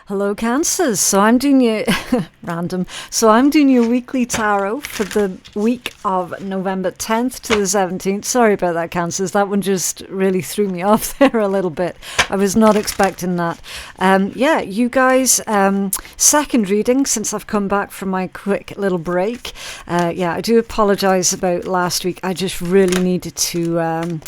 Hello Cancers, so I'm doing your random. So I'm doing your weekly tarot for the week of November 10th to the 17th. Sorry about that, Cancers. That one just really threw me off there a little bit. I was not expecting that. Yeah, you guys, second reading since I've come back from my quick little break. Yeah, I do apologize about last week. I just really needed to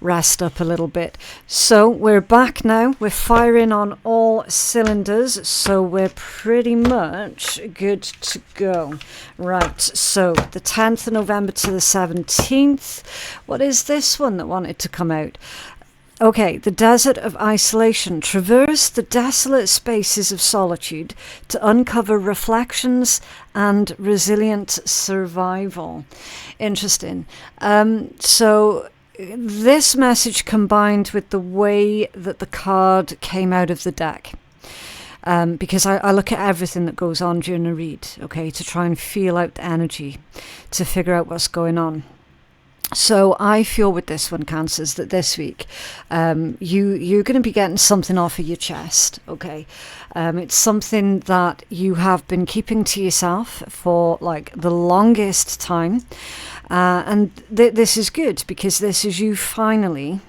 rest up a little bit. So we're back now. We're firing on all cylinders. So we're pretty much good to go. Right, so the 10th of November to the 17th. What is this one that wanted to come out? Okay, the desert of isolation. Traverse the desolate spaces of solitude to uncover reflections and resilient survival. Interesting. So this message combined with the way that the card came out of the deck. Because I look at everything that goes on during a read, okay, to try and feel out the energy, to figure out what's going on. So I feel with this one, Cancers, that this week you're going to be getting something off of your chest, okay? It's something that you have been keeping to yourself for like the longest time. And this is good because this is you finally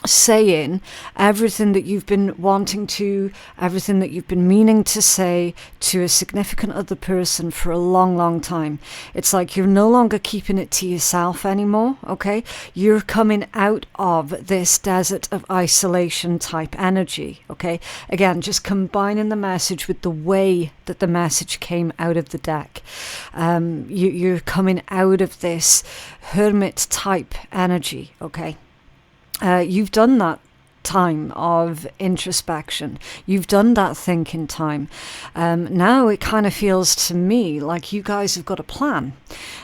saying everything that you've been wanting to, everything that you've been meaning to say to a significant other person for a long, long time. It's like you're no longer keeping it to yourself anymore, okay? You're coming out of this desert of isolation type energy, okay? Again, just combining the message with the way that the message came out of the deck. You're coming out of this hermit type energy, okay? You've done that time of introspection. You've done that thinking time. Now it kind of feels to me like you guys have got a plan.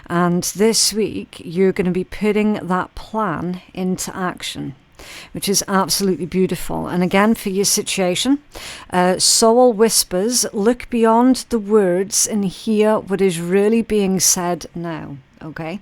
And this week you're going to be putting that plan into action, which is absolutely beautiful. And again, for your situation, soul whispers, look beyond the words and hear what is really being said now. Okay,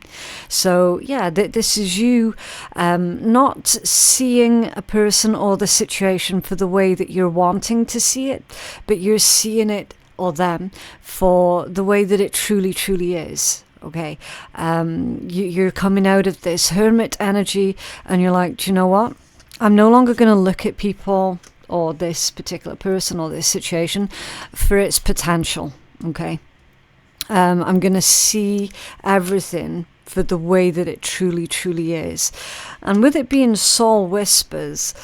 so yeah, this is you not seeing a person or the situation for the way that you're wanting to see it, but you're seeing it or them for the way that it truly, truly is. Okay, you're coming out of this hermit energy and you're like, do you know what? I'm no longer going to look at people or this particular person or this situation for its potential. Okay. I'm going to see everything for the way that it truly, truly is. And with it being soul whispers,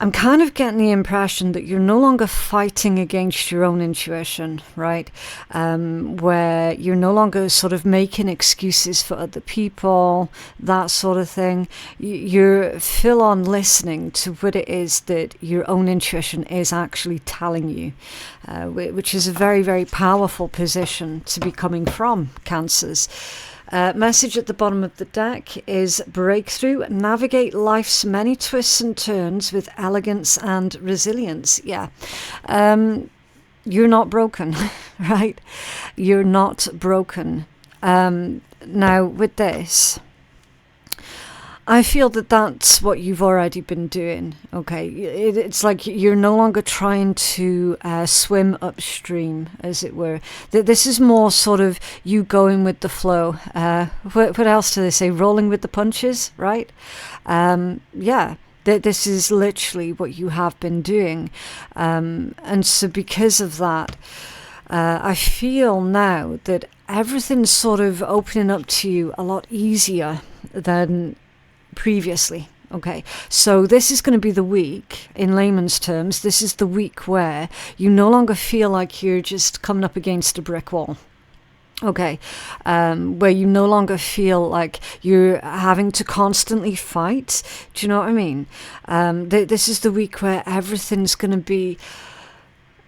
I'm kind of getting the impression that you're no longer fighting against your own intuition, right? Where you're no longer sort of making excuses for other people, that sort of thing. You're full on listening to what it is that your own intuition is actually telling you, which is a very, very powerful position to be coming from, Cancers. Message at the bottom of the deck is breakthrough. Navigate life's many twists and turns with elegance and resilience. Yeah. You're not broken, right? You're not broken. Now, with this, I feel that that's what you've already been doing, okay? It's like you're no longer trying to swim upstream, as it were. This is more sort of you going with the flow. What else do they say? Rolling with the punches, right? Yeah. This is literally what you have been doing. And so because of that, I feel now that everything's sort of opening up to you a lot easier than previously. Okay, so this is going to be the week, in layman's terms, this is the week where you no longer feel like you're just coming up against a brick wall. Okay, where you no longer feel like you're having to constantly fight. Do you know what I mean? This is the week where everything's going to be,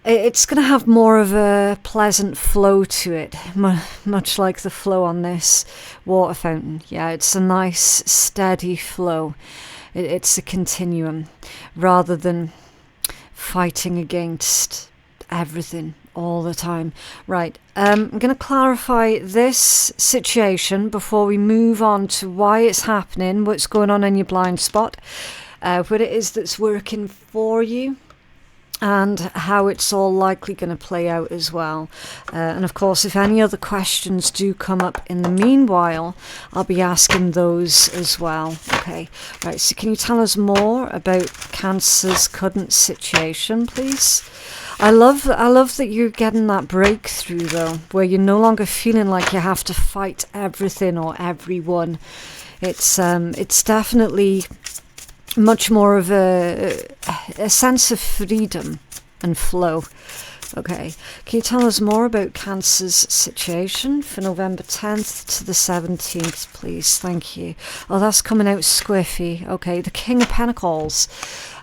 it's going to have more of a pleasant flow to it, much like the flow on this water fountain. Yeah, it's a nice, steady flow. It's a continuum rather than fighting against everything all the time. Right, I'm going to clarify this situation before we move on to why it's happening, what's going on in your blind spot, what it is that's working for you. and how it's all likely going to play out as well. And of course, if any other questions do come up in the meanwhile, I'll be asking those as well. Okay, right, so can you tell us more about Cancer's current situation, please? I love that you're getting that breakthrough, though, where you're no longer feeling like you have to fight everything or everyone. It's definitely much more of a sense of freedom and flow. Okay, can you tell us more about Cancer's situation for November 10th to the 17th, please? Thank you. Oh, that's coming out squiffy. Okay, the King of Pentacles.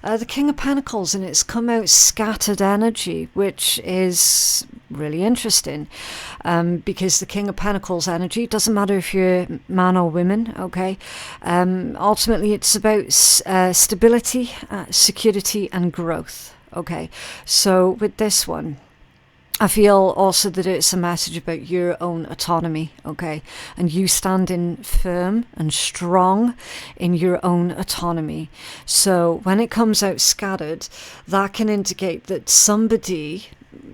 The King of Pentacles, and it's come out scattered energy, which is really interesting, because the King of Pentacles energy, doesn't matter if you're man or woman, okay? Ultimately, it's about stability, security, and growth. Okay, so with this one, I feel also that it's a message about your own autonomy, okay? And you standing firm and strong in your own autonomy. So when it comes out scattered, that can indicate that somebody,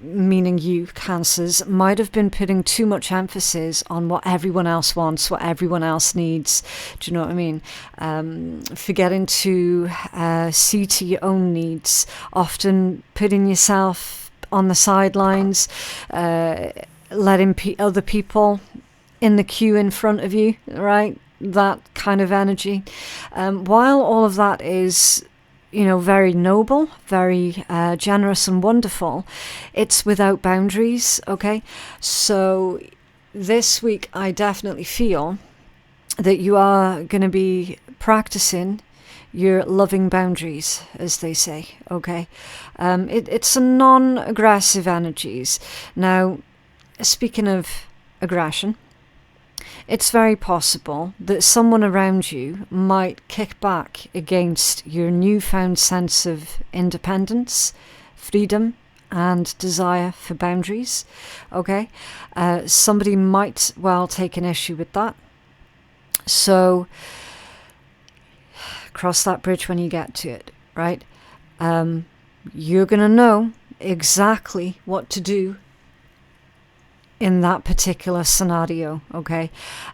meaning you, Cancers, might have been putting too much emphasis on what everyone else wants, what everyone else needs. Do you know what I mean? Forgetting to see to your own needs, often putting yourself on the sidelines, letting other people in the queue in front of you, right? That kind of energy. While all of that is, you know, very noble, very generous and wonderful, it's without boundaries, okay? So this week I definitely feel that you are going to be practicing your loving boundaries, as they say, okay? It's a non-aggressive energies. Now, speaking of aggression, it's very possible that someone around you might kick back against your newfound sense of independence, freedom, and desire for boundaries, okay? Somebody might well take an issue with that. So cross that bridge when you get to it, right? You're going to know exactly what to do in that particular scenario, okay?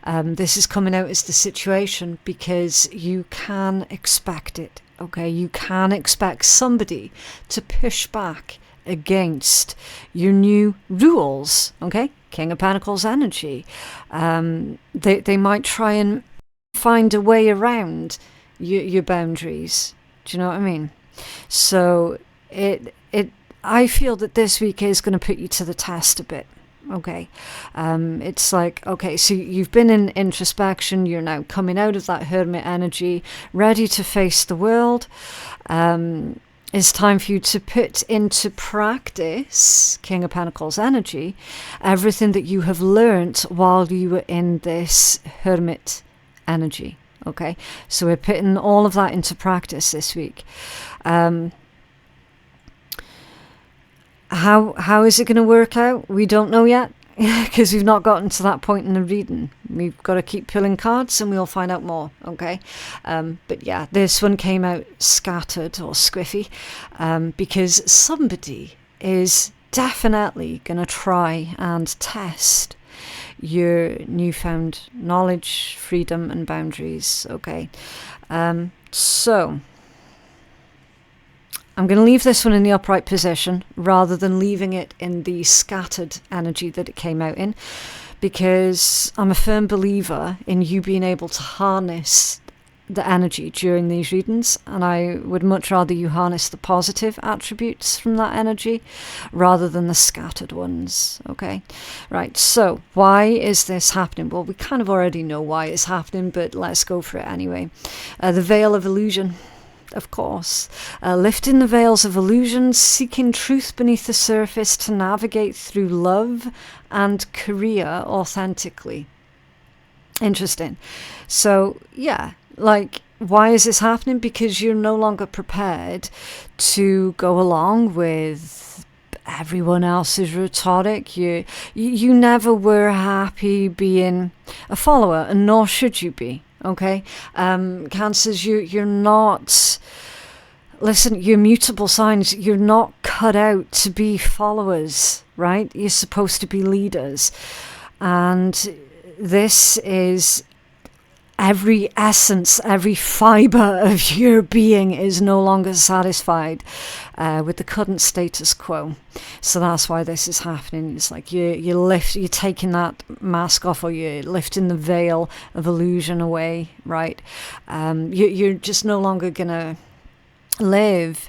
This is coming out as the situation because you can expect it, okay? You can expect somebody to push back against your new rules, okay? King of Pentacles energy. They might try and find a way around your boundaries. Do you know what I mean? So I feel that this week is going to put you to the test a bit. Okay, it's like, okay, so you've been in introspection, you're now coming out of that hermit energy, ready to face the world. It's time for you to put into practice, King of Pentacles energy, everything that you have learnt while you were in this hermit energy. Okay, so we're putting all of that into practice this week. How is it going to work out? We don't know yet, because we've not gotten to that point in the reading. We've got to keep pulling cards and we'll find out more, okay? But yeah, this one came out scattered or squiffy, because somebody is definitely going to try and test your newfound knowledge, freedom, and boundaries, okay? So I'm going to leave this one in the upright position rather than leaving it in the scattered energy that it came out in, because I'm a firm believer in you being able to harness the energy during these readings, and I would much rather you harness the positive attributes from that energy rather than the scattered ones, okay? Right, so why is this happening? Well, we kind of already know why it's happening, but let's go for it anyway. The veil of illusion, of course. Lifting the veils of illusion, seeking truth beneath the surface to navigate through love and career authentically. Interesting. So, yeah. Like, why is this happening? Because you're no longer prepared to go along with everyone else's rhetoric. You never were happy being a follower, and nor should you be, okay? Cancers, you're not... Listen, you're mutable signs. You're not cut out to be followers, right? You're supposed to be leaders. And this is every essence, every fiber of your being is no longer satisfied with the current status quo. So that's why this is happening. It's like you're taking that mask off, or you're lifting the veil of illusion away, right? You're just no longer gonna live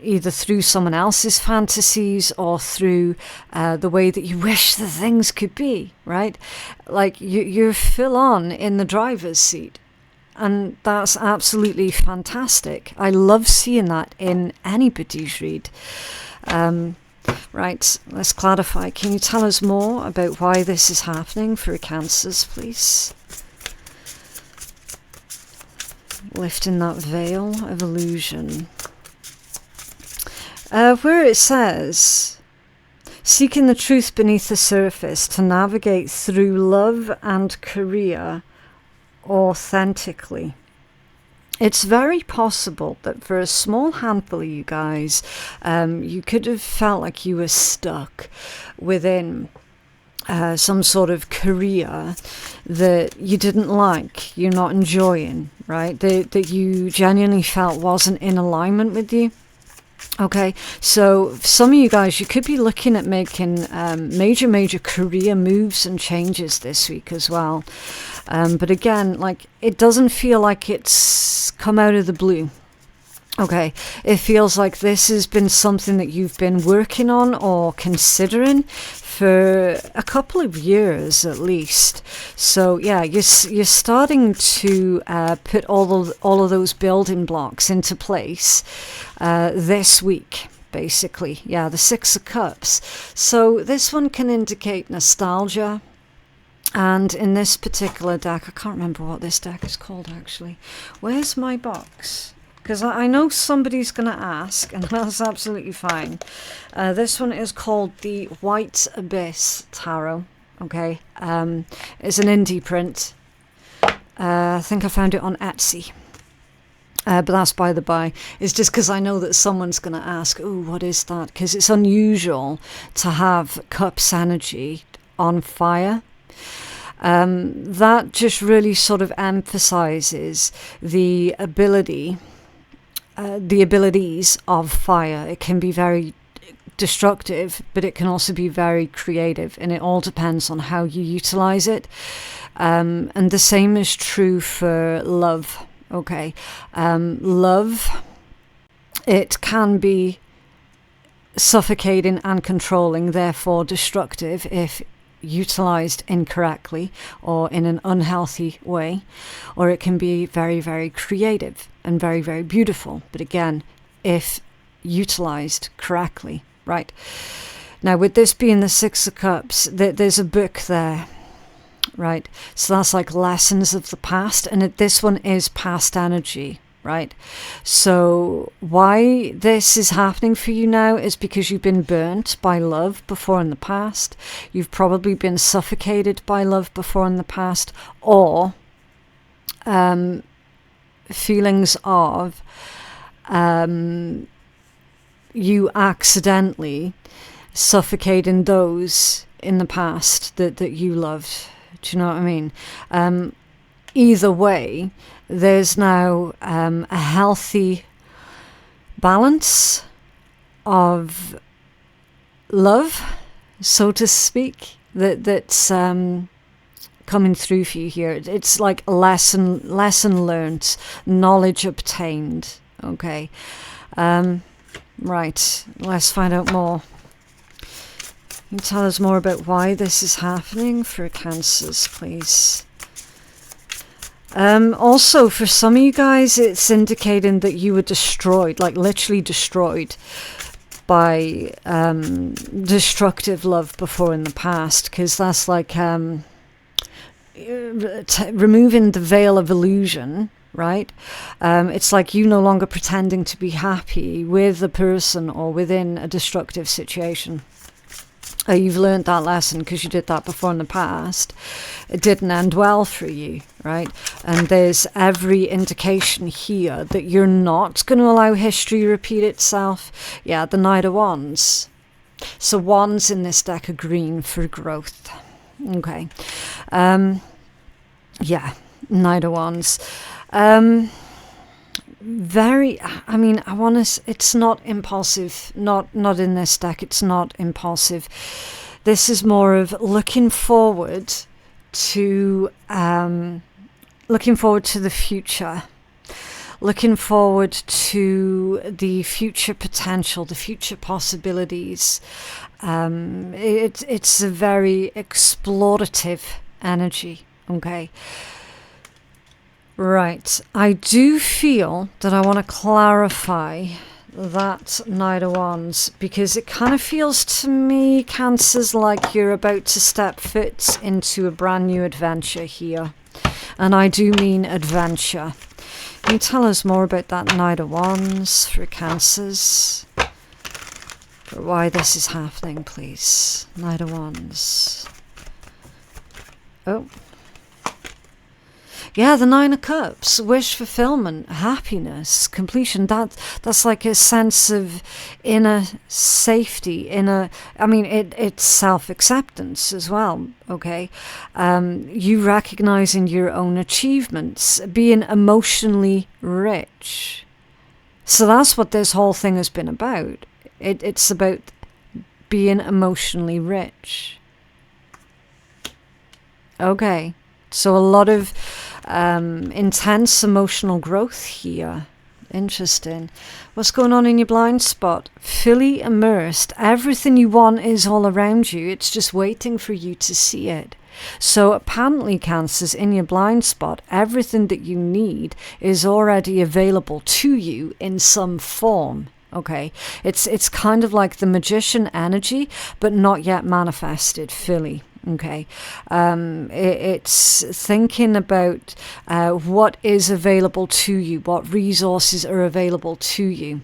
either through someone else's fantasies or through the way that you wish the things could be, right? Like you're full on in the driver's seat, and that's absolutely fantastic. I love seeing that in anybody's read. Right, let's clarify. Can you tell us more about why this is happening for Cancers, please? Lifting that veil of illusion. Where it says, seeking the truth beneath the surface to navigate through love and career authentically. It's very possible that for a small handful of you guys, you could have felt like you were stuck within some sort of career that you didn't like, you're not enjoying, right? That you genuinely felt wasn't in alignment with you. Okay, so some of you guys, you could be looking at making major career moves and changes this week as well. But again, like, it doesn't feel like it's come out of the blue. Okay, it feels like this has been something that you've been working on or considering for a couple of years at least. So yeah, you're starting to put all of those building blocks into place this week, basically. Yeah, the Six of Cups. So this one can indicate nostalgia. And in this particular deck, I can't remember what this deck is called actually. Where's my box? Because I know somebody's going to ask, and that's absolutely fine. This one is called the White Abyss Tarot. Okay, it's an indie print. I think I found it on Etsy. But that's by the by. It's just because I know that someone's going to ask, oh, what is that? Because it's unusual to have Cups energy on fire. That just really sort of emphasizes the abilities of fire. It can be very destructive, but it can also be very creative, and it all depends on how you utilize it. And the same is true for love. Okay, love, it can be suffocating and controlling, therefore destructive if utilized incorrectly or in an unhealthy way, or it can be very creative and very beautiful, but again, if utilized correctly, right? Now, with this being the Six of Cups, there's a book there, right? So that's like lessons of the past, and this one is past energy, right? So why this is happening for you now is because you've been burnt by love before in the past. You've probably been suffocated by love before in the past, or feelings of you accidentally suffocating those in the past that you loved. Do you know what I mean? Either way, there's now a healthy balance of love, so to speak, that's coming through for you here. It's like a lesson learned, knowledge obtained. Okay, right. Let's find out more. Can you tell us more about why this is happening for Cancers, please? Also, for some of you guys, it's indicating that you were destroyed, like literally destroyed by destructive love before in the past, because that's like removing the veil of illusion, right? It's like you no longer pretending to be happy with a person or within a destructive situation. You've learned that lesson because you did that before in the past. It didn't end well for you, right? And there's every indication here that you're not going to allow history to repeat itself. Yeah, the Knight of Wands. So wands in this deck are green for growth. Okay. Yeah, Knight of Wands. It's not impulsive, not in this deck, it's not impulsive. This is more of looking forward to the future, looking forward to the future potential, the future possibilities. It's a very explorative energy, okay? Right, I do feel that I want to clarify that Knight of Wands, because it kind of feels to me, Cancers, like you're about to step foot into a brand new adventure here. And I do mean adventure. Can you tell us more about that Knight of Wands for Cancers? For why this is happening, please. Knight of Wands. Oh. Yeah, the Nine of Cups, wish fulfillment, happiness, completion. That's like a sense of inner safety, it's self-acceptance as well, okay? You recognizing your own achievements, being emotionally rich. So that's what this whole thing has been about. It's about being emotionally rich. Okay, so a lot of intense emotional growth here. Interesting. What's going on in your blind spot? Fully immersed. Everything you want is all around you. It's just waiting for you to see it. So apparently, Cancers, in your blind spot, everything that you need is already available to you in some form. Okay, it's kind of like the magician energy, but not yet manifested fully. Okay, it's thinking about what is available to you, what resources are available to you,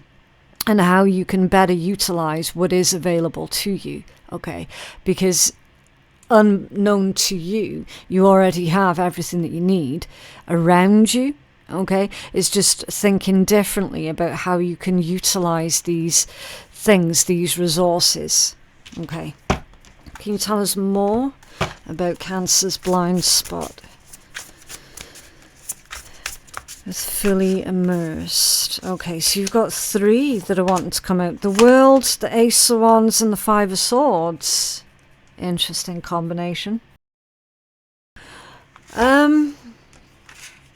and how you can better utilize what is available to you. Okay, because unknown to you, you already have everything that you need around you. Okay, it's just thinking differently about how you can utilize these things, these resources. Okay, can you tell us more about Cancer's blind spot? It's fully immersed. Okay, so you've got three that are wanting to come out. The World, the Ace of Wands, and the Five of Swords. Interesting combination.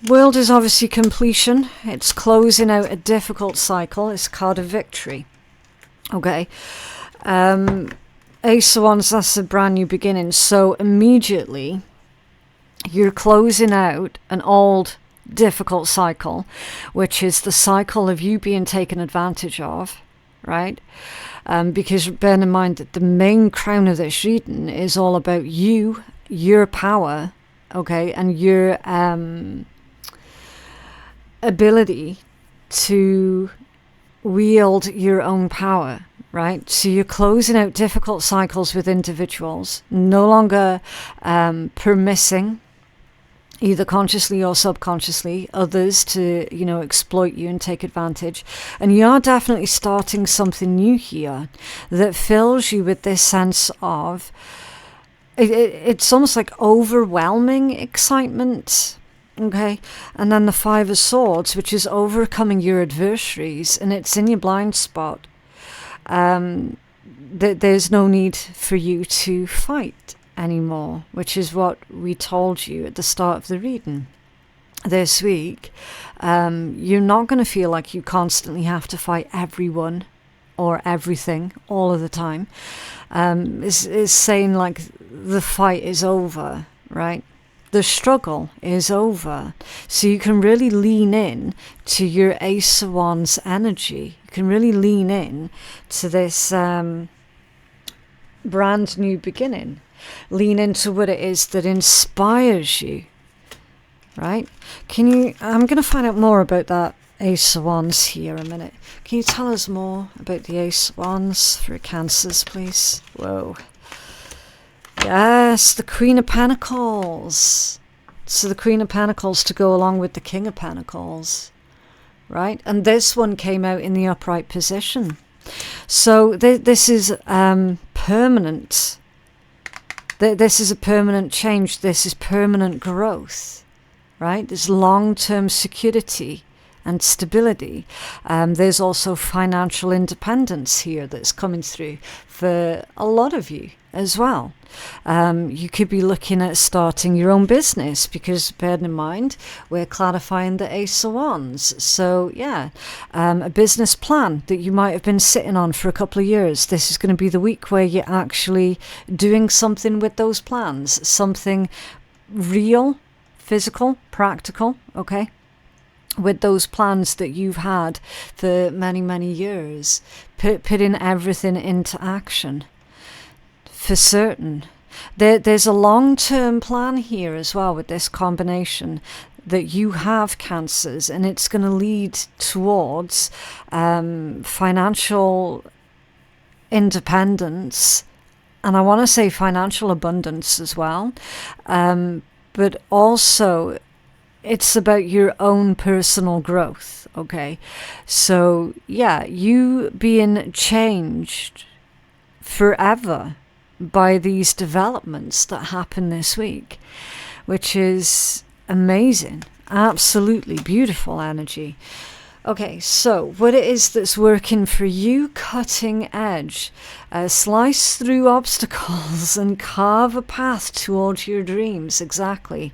World is obviously completion. It's closing out a difficult cycle. It's a card of victory. Okay. Ace of Wands, that's a brand new beginning. So immediately you're closing out an old difficult cycle, which is the cycle of you being taken advantage of, right? Because bear in mind that the main crown of this reading is all about you, your power, okay, and your ability to wield your own power, right? So you're closing out difficult cycles with individuals, no longer permitting, either consciously or subconsciously, others to, exploit you and take advantage. And you are definitely starting something new here that fills you with this sense of, it's almost like overwhelming excitement. Okay, and then the Five of Swords, which is overcoming your adversaries, and it's in your blind spot. There's no need for you to fight anymore, which is what we told you at the start of the reading this week. You're not going to feel like you constantly have to fight everyone or everything all of the time. Is saying like the fight is over, right? The struggle is over. So you can really lean in to your Ace of Wands energy. You can really lean in to this brand new beginning. Lean into what it is that inspires you, right? I'm going to find out more about that Ace of Wands here a minute. Can you tell us more about the Ace of Wands for Cancers, please? Whoa. Yes, the Queen of Pentacles. So the Queen of Pentacles to go along with the King of Pentacles, right? And this one came out in the upright position. So this is permanent. This is a permanent change. This is permanent growth, right? There's long-term security and stability. There's also financial independence here that's coming through for a lot of you as well. You could be looking at starting your own business, because bear in mind we're clarifying the Ace of Wands. So yeah, a business plan that you might have been sitting on for a couple of years, this is going to be the week where you're actually doing something with those plans, something real, physical, practical, okay, with those plans that you've had for many years, putting everything into action. For certain. There's a long-term plan here as well with this combination that you have, Cancers, and it's going to lead towards financial independence, and I want to say financial abundance as well, but also it's about your own personal growth, okay? So yeah, you being changed forever by these developments that happen this week, which is amazing. Absolutely beautiful energy. Okay, so what it is that's working for you: cutting edge, slice through obstacles and carve a path towards your dreams. Exactly.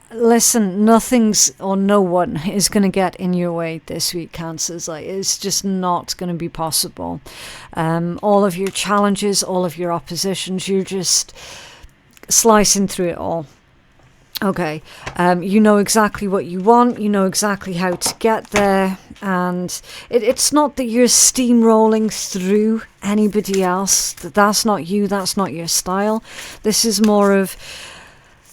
Listen, nothing's or no one is going to get in your way this week, Cancers. Like, it's just not going to be possible. All of your challenges, all of your oppositions, you're just slicing through it all. Okay, you know exactly what you want, you know exactly how to get there, and it's not that you're steamrolling through anybody else. That's not you, that's not your style. This is more of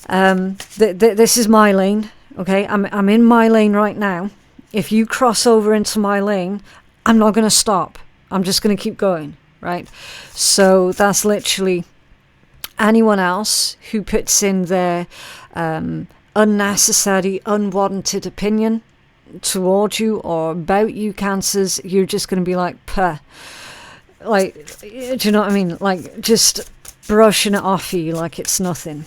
this is my lane, okay? I'm in my lane right now. If you cross over into my lane, I'm not going to stop. I'm just going to keep going, right? So that's literally anyone else who puts in their unnecessary, unwarranted opinion towards you or about you, Cancers. You're just going to be like, puh. Like, do you know what I mean? Like, just brushing it off you like it's nothing.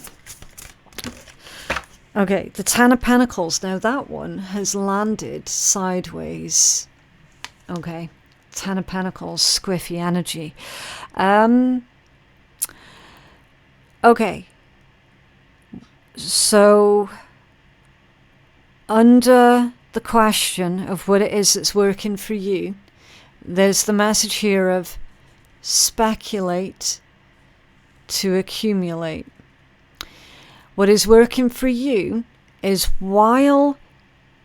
Okay, the Ten of Pentacles. Now that one has landed sideways. Okay, Ten of Pentacles, squiffy energy. Okay, so under the question of what it is that's working for you, there's the message here of speculate to accumulate. What is working for you is, while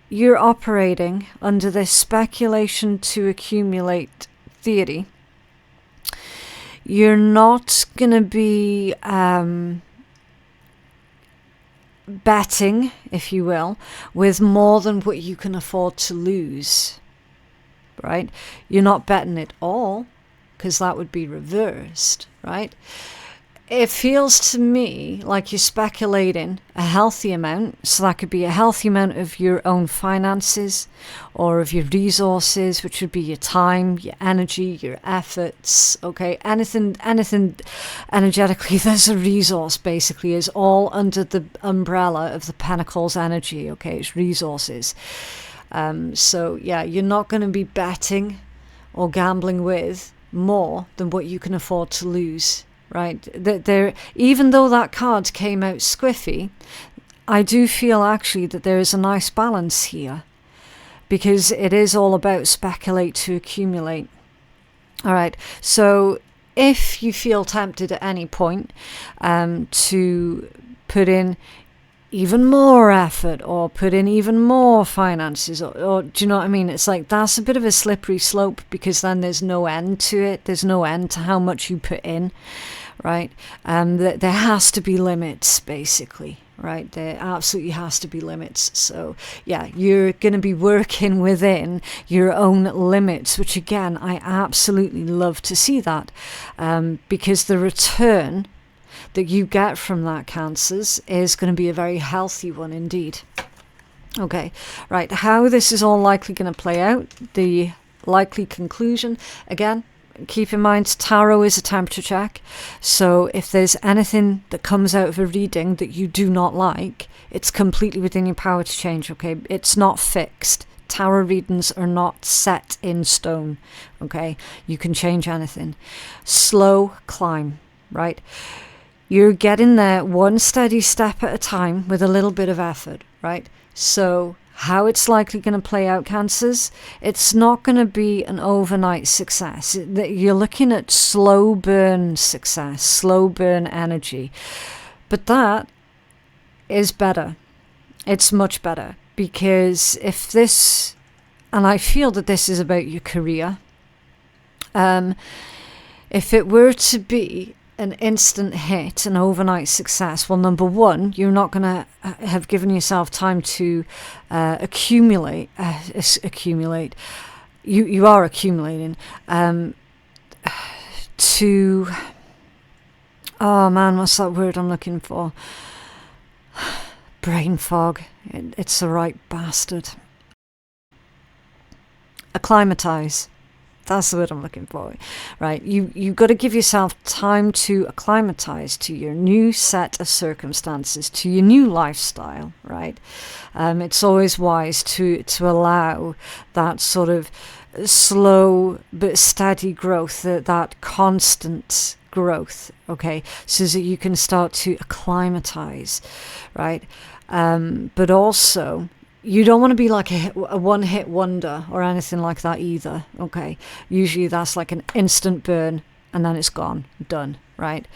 you're operating under this speculation to accumulate theory, you're not going to be betting, if you will, with more than what you can afford to lose, right? You're not betting it all, because that would be reversed, right? It feels to me like you're speculating a healthy amount. So that could be a healthy amount of your own finances or of your resources, which would be your time, your energy, your efforts. Okay, anything energetically, there's a resource, basically, is all under the umbrella of the Pentacles energy. Okay, it's resources. So yeah, you're not going to be betting or gambling with more than what you can afford to lose. Right, there, even though that card came out squiffy, I do feel actually that there is a nice balance here, because it is all about speculate to accumulate. All right, so if you feel tempted at any point to put in even more effort or put in even more finances, or do you know what I mean? It's like, that's a bit of a slippery slope, because then there's no end to it. There's no end to how much you put in. Right, there has to be limits, basically. right? There absolutely has to be limits. So yeah, you're going to be working within your own limits, which again, I absolutely love to see that, because the return that you get from that, Cancers, is going to be a very healthy one indeed. Okay, right, how this is all likely going to play out, the likely conclusion, again, keep in mind tarot is a temperature check, so if there's anything that comes out of a reading that you do not like, it's completely within your power to change, okay? It's not fixed. Tarot readings are not set in stone, okay? You can change anything. Slow climb, right? You're getting there one steady step at a time with a little bit of effort, right? So how it's likely going to play out, Cancers, it's not going to be an overnight success. You're looking at slow burn success, slow burn energy. But that is better. It's much better, because if this, and I feel that this is about your career, if it were to be an instant hit, an overnight success, well, number one, you're not going to have given yourself time to accumulate. You are accumulating to, oh man, what's that word I'm looking for? Brain fog. It's the right bastard. Acclimatize. That's the word I'm looking for, right? You've got to give yourself time to acclimatize to your new set of circumstances, to your new lifestyle, right? It's always wise to allow that sort of slow but steady growth, that constant growth, okay? So that you can start to acclimatize, right? But also, you don't want to be like a one-hit wonder or anything like that either, okay? Usually that's like an instant burn and then it's gone, done, right?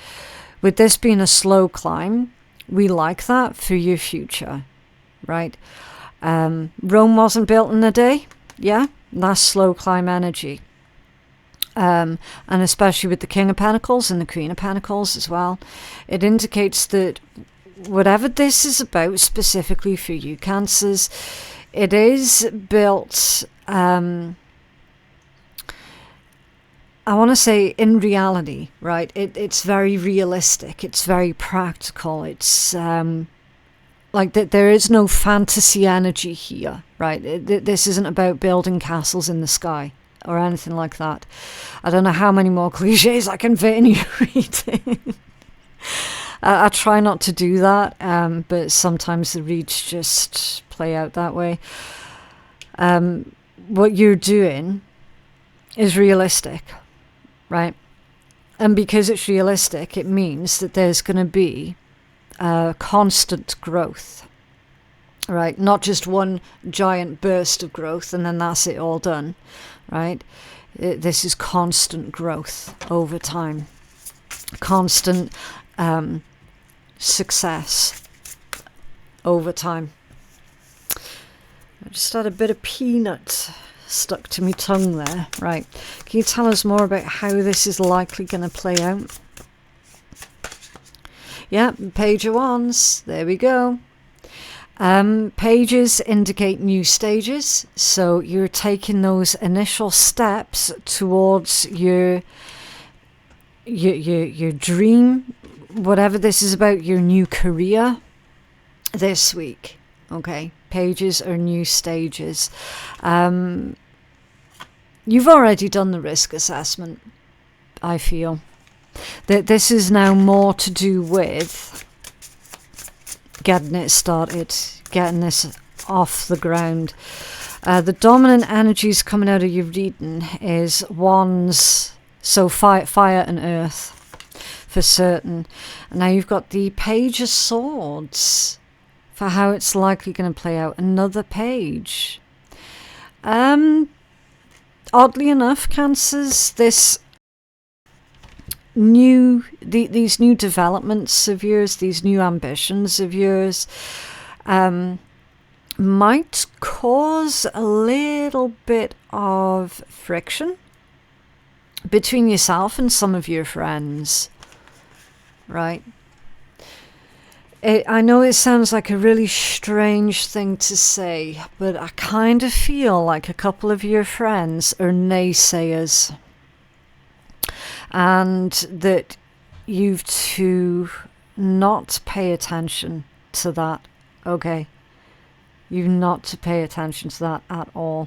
With this being a slow climb, we like that for your future, right? Rome wasn't built in a day, yeah? That's slow climb energy. And especially with the King of Pentacles and the Queen of Pentacles as well, it indicates that whatever this is about specifically for you, Cancers, it is built, I want to say in reality, right? It's very realistic. It's very practical. It's like that. There is no fantasy energy here, right? This isn't about building castles in the sky or anything like that. I don't know how many more cliches I can fit in your reading. I try not to do that, but sometimes the reads just play out that way. What you're doing is realistic, right? And because it's realistic, it means that there's going to be constant growth, right? Not just one giant burst of growth and then that's it all done, right? This is constant growth over time. Constant success over time. I just had a bit of peanut stuck to my tongue there. Right, can you tell us more about how this is likely going to play out? Yeah, Page of Wands, there we go. Pages indicate new stages, so you're taking those initial steps towards your dream, whatever this is about, your new career this week, okay? Pages are new stages. You've already done the risk assessment, I feel. That this is now more to do with getting it started, getting this off the ground. The dominant energies coming out of your reading is Wands, so fire and earth, for certain. And now you've got the Page of Swords for how it's likely going to play out. Another page. Oddly enough, Cancers, these new developments of yours, these new ambitions of yours, might cause a little bit of friction between yourself and some of your friends, right? I know it sounds like a really strange thing to say, but I kind of feel like a couple of your friends are naysayers, and that you've to not pay attention to that, okay? You've not to pay attention to that at all,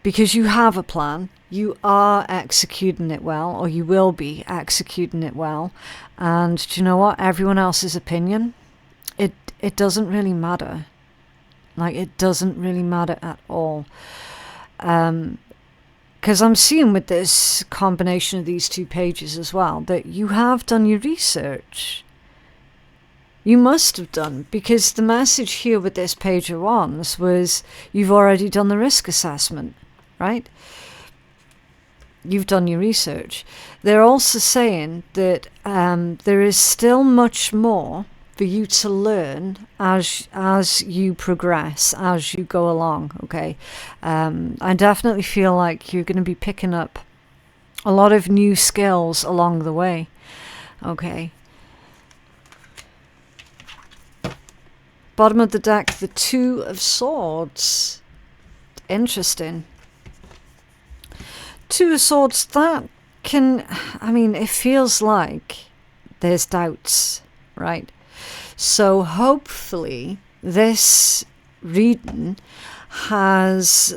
because you have a plan. You are executing it well, or you will be executing it well. And do you know what? Everyone else's opinion, it doesn't really matter. Like, it doesn't really matter at all. Because I'm seeing with this combination of these two pages as well, that you have done your research. You must have done, because the message here with this page of wands was you've already done the risk assessment, right? You've done your research. They're also saying that there is still much more for you to learn as you progress, as you go along, okay? I definitely feel like you're going to be picking up a lot of new skills along the way, okay? Bottom of the deck, the Two of Swords. Interesting. Two of Swords, that can, I mean, it feels like there's doubts, right? So hopefully this reading has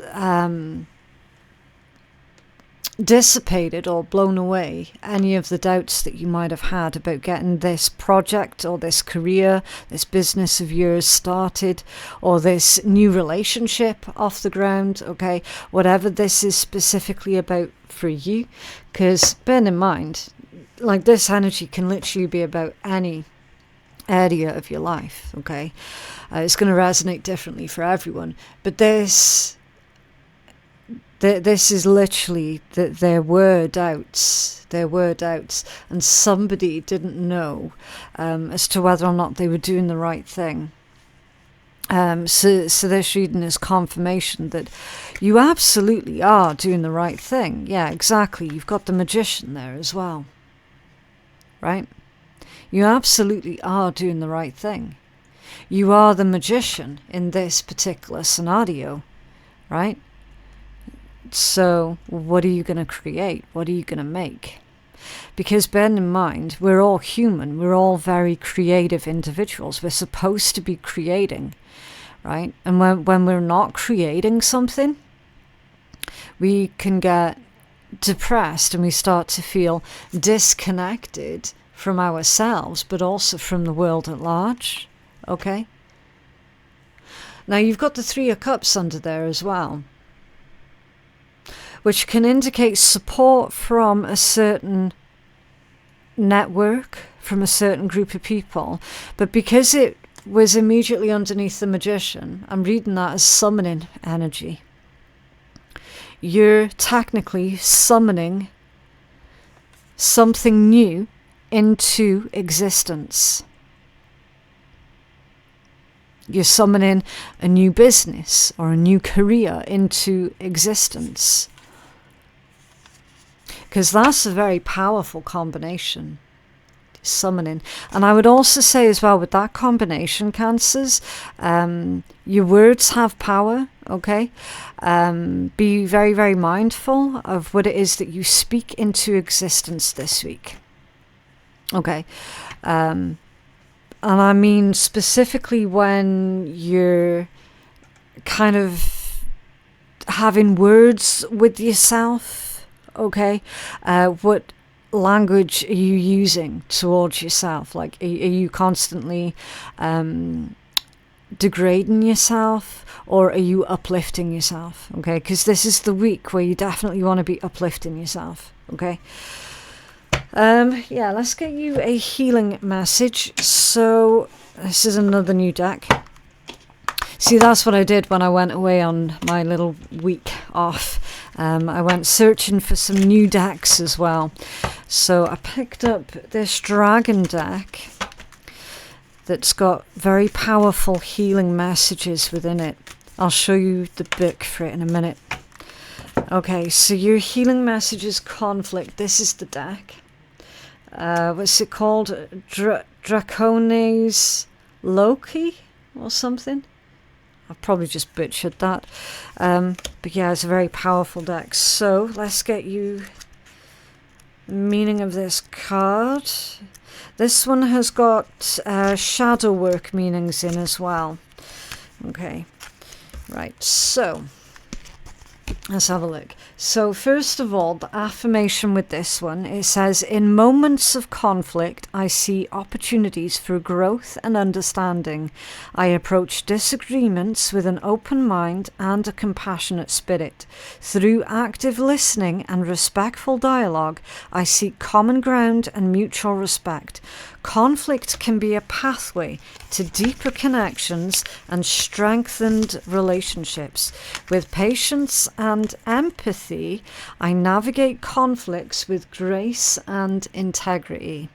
dissipated or blown away any of the doubts that you might have had about getting this project or this career, this business of yours started, or this new relationship off the ground, okay? Whatever this is specifically about for you, because bear in mind, like, this energy can literally be about any area of your life, okay? It's going to resonate differently for everyone, but this is literally that there were doubts, and somebody didn't know as to whether or not they were doing the right thing. So this reading is confirmation that you absolutely are doing the right thing. Yeah, exactly. You've got the Magician there as well, right? You absolutely are doing the right thing. You are the Magician in this particular scenario, right? So what are you going to create? What are you going to make? Because bear in mind, we're all human. We're all very creative individuals. We're supposed to be creating, right? And when we're not creating something, we can get depressed and we start to feel disconnected from ourselves, but also from the world at large, okay? Now you've got the Three of Cups under there as well, which can indicate support from a certain network, from a certain group of people. But because it was immediately underneath the Magician, I'm reading that as summoning energy. You're technically summoning something new into existence. You're summoning a new business or a new career into existence. Because that's a very powerful combination, summoning. And I would also say as well, with that combination, Cancers, your words have power, okay? Be very, very mindful of what it is that you speak into existence this week, okay? And I mean specifically when you're kind of having words with yourself, okay, what language are you using towards yourself? Like, are you constantly degrading yourself, or are you uplifting yourself? Okay, because this is the week where you definitely want to be uplifting yourself, okay? Yeah, let's get you a healing message. So this is another new deck. See, that's what I did when I went away on my little week off. I went searching for some new decks as well. So I picked up this dragon deck that's got very powerful healing messages within it. I'll show you the book for it in a minute. Okay, so your healing messages conflict. This is the deck. what's it called? Dracones Loki or something. I've probably just butchered that. But yeah, it's a very powerful deck. So let's get you the meaning of this card. This one has got shadow work meanings in as well. Okay, right, so let's have a look. So first of all, the affirmation with this one, it says, in moments of conflict, I see opportunities for growth and understanding. I approach disagreements with an open mind and a compassionate spirit. Through active listening and respectful dialogue, I seek common ground and mutual respect. Conflict can be a pathway to deeper connections and strengthened relationships. With patience and empathy, I navigate conflicts with grace and integrity.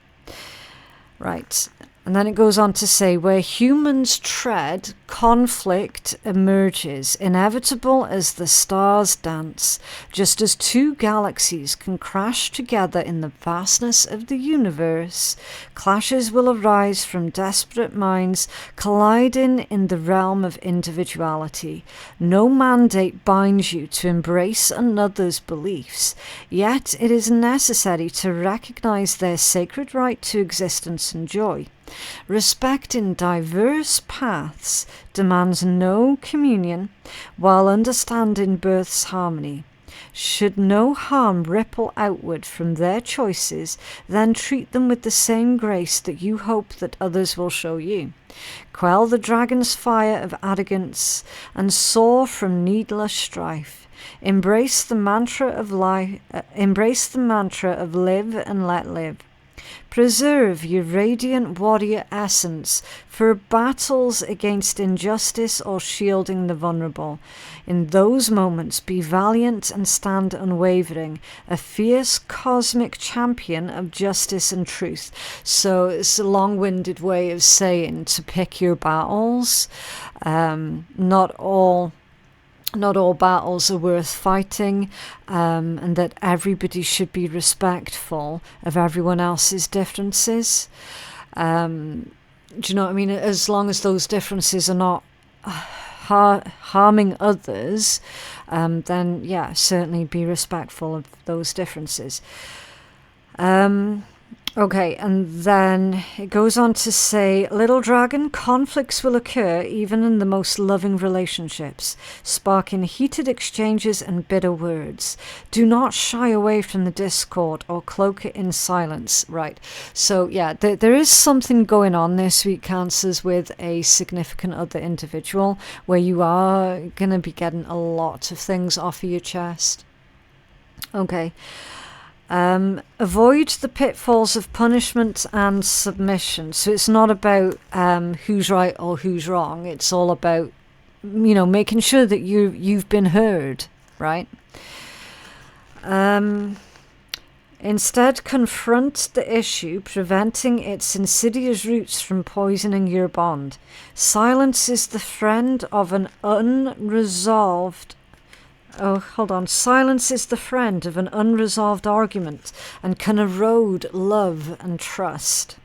Right. And then it goes on to say, where humans tread, conflict emerges, inevitable as the stars dance. Just as two galaxies can crash together in the vastness of the universe, clashes will arise from desperate minds colliding in the realm of individuality. No mandate binds you to embrace another's beliefs, yet it is necessary to recognize their sacred right to existence and joy. Respecting diverse paths demands no communion, while understanding birth's harmony. Should no harm ripple outward from their choices, then treat them with the same grace that you hope that others will show you. Quell the dragon's fire of arrogance and soar from needless strife. Embrace the mantra of life. Embrace the mantra of live and let live. Preserve your radiant warrior essence for battles against injustice or shielding the vulnerable. In those moments, be valiant and stand unwavering, a fierce cosmic champion of justice and truth. So it's a long-winded way of saying to pick your battles. Not all battles are worth fighting, and that everybody should be respectful of everyone else's differences. Do you know what I mean? As long as those differences are not harming others, then yeah, certainly be respectful of those differences. Okay, and then it goes on to say, little dragon, conflicts will occur even in the most loving relationships, sparking heated exchanges and bitter words. Do not shy away from the discord or cloak it in silence. Right, so yeah, there is something going on this week, Cancers, with a significant other individual where you are going to be getting a lot of things off of your chest. Okay. Avoid the pitfalls of punishment and submission. So it's not about who's right or who's wrong. It's all about, making sure that you've been heard, right? Instead, confront the issue, preventing its insidious roots from poisoning your bond. Silence is the friend of an unresolved Silence is the friend of an unresolved argument and can erode love and trust.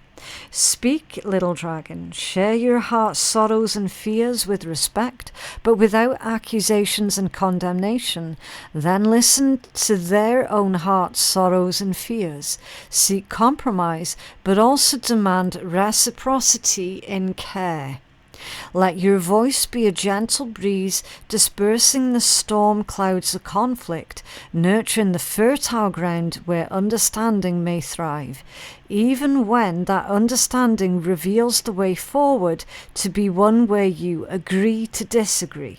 Speak, little dragon. Share your heart's sorrows and fears with respect, but without accusations and condemnation. Then listen to their own heart's sorrows and fears. Seek compromise, but also demand reciprocity in care. Let your voice be a gentle breeze, dispersing the storm clouds of conflict, nurturing the fertile ground where understanding may thrive, even when that understanding reveals the way forward to be one where you agree to disagree.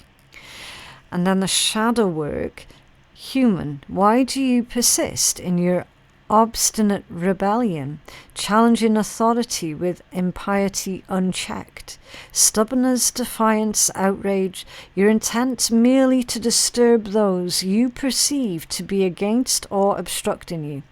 And then the shadow work. Human, why do you persist in your obstinate rebellion, challenging authority with impiety unchecked? Stubbornness, defiance, outrage, your intent merely to disturb those you perceive to be against or obstructing you.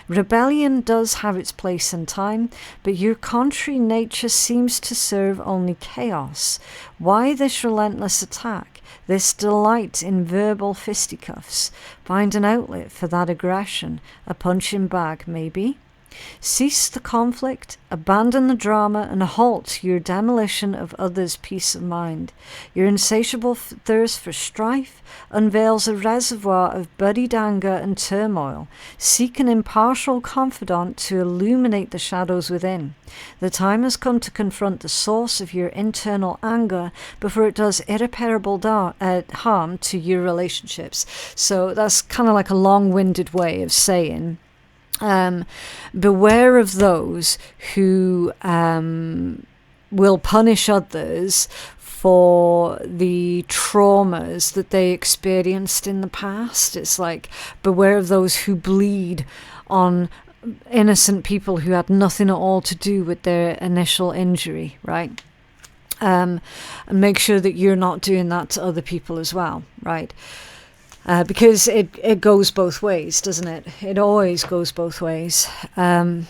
Rebellion does have its place and time, but your contrary nature seems to serve only chaos. Why this relentless attack? This delight in verbal fisticuffs? Find an outlet for that aggression, a punching bag maybe? Cease the conflict, abandon the drama, and halt your demolition of others' peace of mind. Your insatiable thirst for strife unveils a reservoir of buried anger and turmoil. Seek an impartial confidant to illuminate the shadows within. The time has come to confront the source of your internal anger before it does irreparable harm to your relationships. So that's kind of like a long-winded way of saying, beware of those who will punish others for the traumas that they experienced in the past. It's like, beware of those who bleed on innocent people who had nothing at all to do with their initial injury, right? And make sure that you're not doing that to other people as well, right? Because it goes both ways, doesn't it? It always goes both ways. And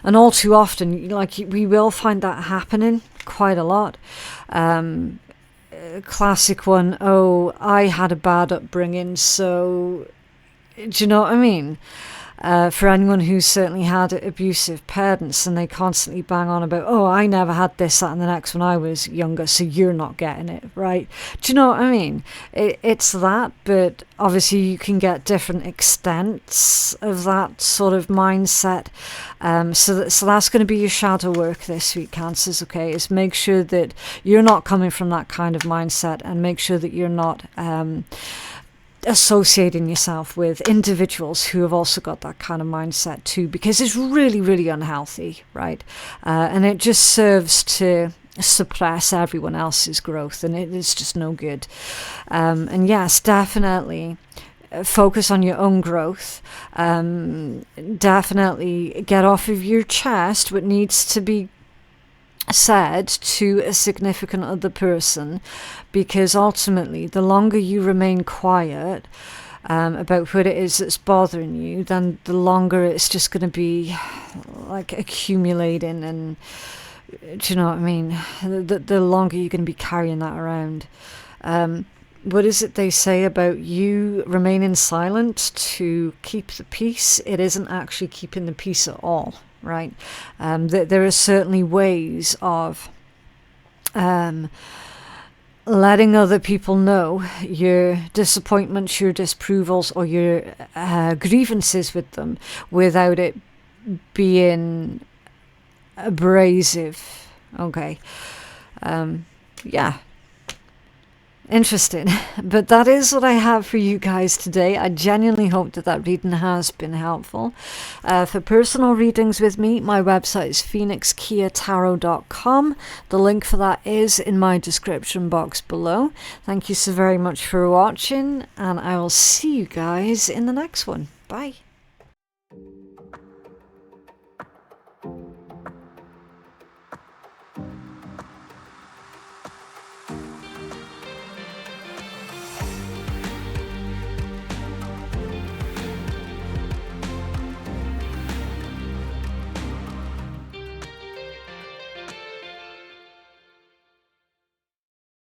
all too often, like, we will find that happening quite a lot. Classic one, oh, I had a bad upbringing, so, do you know what I mean? For anyone who's certainly had abusive parents, and they constantly bang on about, oh, I never had this, that, and the next when I was younger, so you're not getting it, right? Do you know what I mean? It's that, but obviously you can get different extents of that sort of mindset. So that's going to be your shadow work this week, Cancers, okay? Is make sure that you're not coming from that kind of mindset, and make sure that you're not associating yourself with individuals who have also got that kind of mindset too, because it's really, really unhealthy, right? And it just serves to suppress everyone else's growth, and it is just no good. And yes, definitely focus on your own growth. Definitely get off of your chest what needs to be said to a significant other person, because ultimately the longer you remain quiet about what it is that's bothering you, then the longer it's just going to be like accumulating, and do you know what I mean? The longer you're going to be carrying that around. What is it they say about you remaining silent to keep the peace? It isn't actually keeping the peace at all. Right? There are certainly ways of letting other people know your disappointments, your disapprovals, or your grievances with them without it being abrasive. Okay. Yeah. Interesting. But that is what I have for you guys today. I genuinely hope that reading has been helpful. For personal readings with me, my website is phoenixkeiatarot.com. The link for that is in my description box below. Thank you so very much for watching, and I will see you guys in the next one. Bye.